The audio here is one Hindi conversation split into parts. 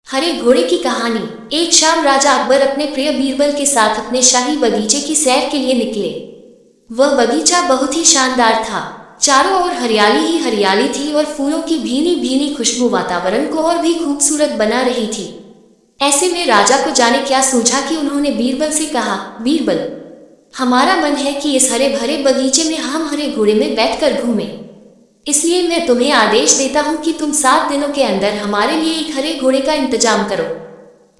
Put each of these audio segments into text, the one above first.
हरे घोड़े की कहानी। एक शाम राजा अकबर अपने प्रिय बीरबल के साथ अपने शाही बगीचे की सैर के लिए निकले। वह बगीचा बहुत ही शानदार था। चारों ओर हरियाली ही हरियाली थी और फूलों की भीनी भीनी खुशबू वातावरण को और भी खूबसूरत बना रही थी। ऐसे में राजा को जाने क्या सूझा कि उन्होंने बीरबल से कहा, बीरबल, हमारा मन है कि इस हरे भरे बगीचे में हम हरे घोड़े में बैठकर घूमें। इसलिए मैं तुम्हें आदेश देता हूँ कि तुम 7 दिनों के अंदर हमारे लिए एक हरे घोड़े का इंतजाम करो।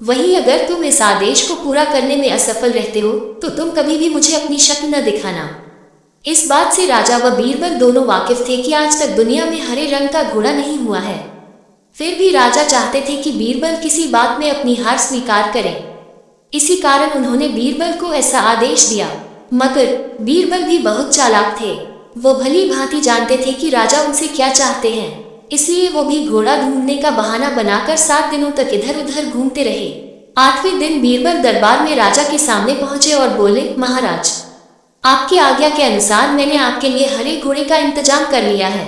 वहीं अगर तुम इस आदेश को पूरा करने में असफल रहते हो तो तुम कभी भी मुझे अपनी शक्ल न दिखाना। इस बात से राजा व बीरबल दोनों वाकिफ थे कि आज तक दुनिया में हरे रंग का घोड़ा नहीं हुआ है। फिर भी राजा चाहते थे कि बीरबल किसी बात में अपनी हार स्वीकार करे। इसी कारण उन्होंने बीरबल को ऐसा आदेश दिया। मगर बीरबल भी बहुत चालाक थे। वो भली भांति जानते थे कि राजा उनसे क्या चाहते हैं। इसलिए वो भी घोड़ा ढूंढने का बहाना बनाकर 7 दिनों तक इधर उधर घूमते रहे। 8वें दिन बीरबल दरबार में राजा के सामने पहुंचे और बोले, महाराज, आपकी आज्ञा के अनुसार मैंने आपके लिए हरे घोड़े का इंतजाम कर लिया है,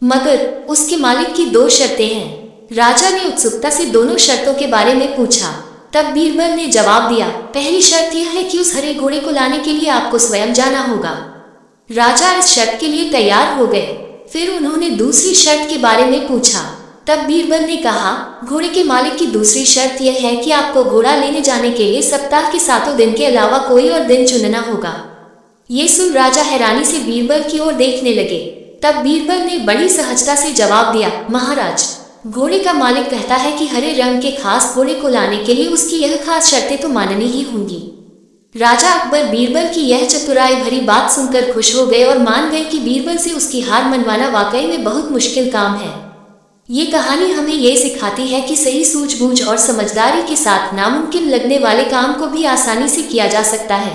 मगर उसके मालिक की 2 शर्तें हैं। राजा ने उत्सुकता से दोनों शर्तों के बारे में पूछा। तब बीरबल ने जवाब दिया, पहली शर्त यह है कि उस हरे घोड़े को लाने के लिए आपको स्वयं जाना होगा। राजा इस शर्त के लिए तैयार हो गए। फिर उन्होंने दूसरी शर्त के बारे में पूछा। तब बीरबल ने कहा, घोड़े के मालिक की दूसरी शर्त यह है कि आपको घोड़ा लेने जाने के लिए सप्ताह के 7 दिन के अलावा कोई और दिन चुनना होगा। ये सुन राजा हैरानी से बीरबल की ओर देखने लगे। तब बीरबल ने बड़ी सहजता से जवाब दिया, महाराज, घोड़े का मालिक कहता है कि हरे रंग के खास घोड़े को लाने के लिए उसकी यह खास शर्तें तो माननी ही होंगी। राजा अकबर बीरबल की यह चतुराई भरी बात सुनकर खुश हो गए और मान गए कि बीरबल से उसकी हार मनवाना वाकई में बहुत मुश्किल काम है। ये कहानी हमें यह सिखाती है कि सही सूझबूझ और समझदारी के साथ नामुमकिन लगने वाले काम को भी आसानी से किया जा सकता है।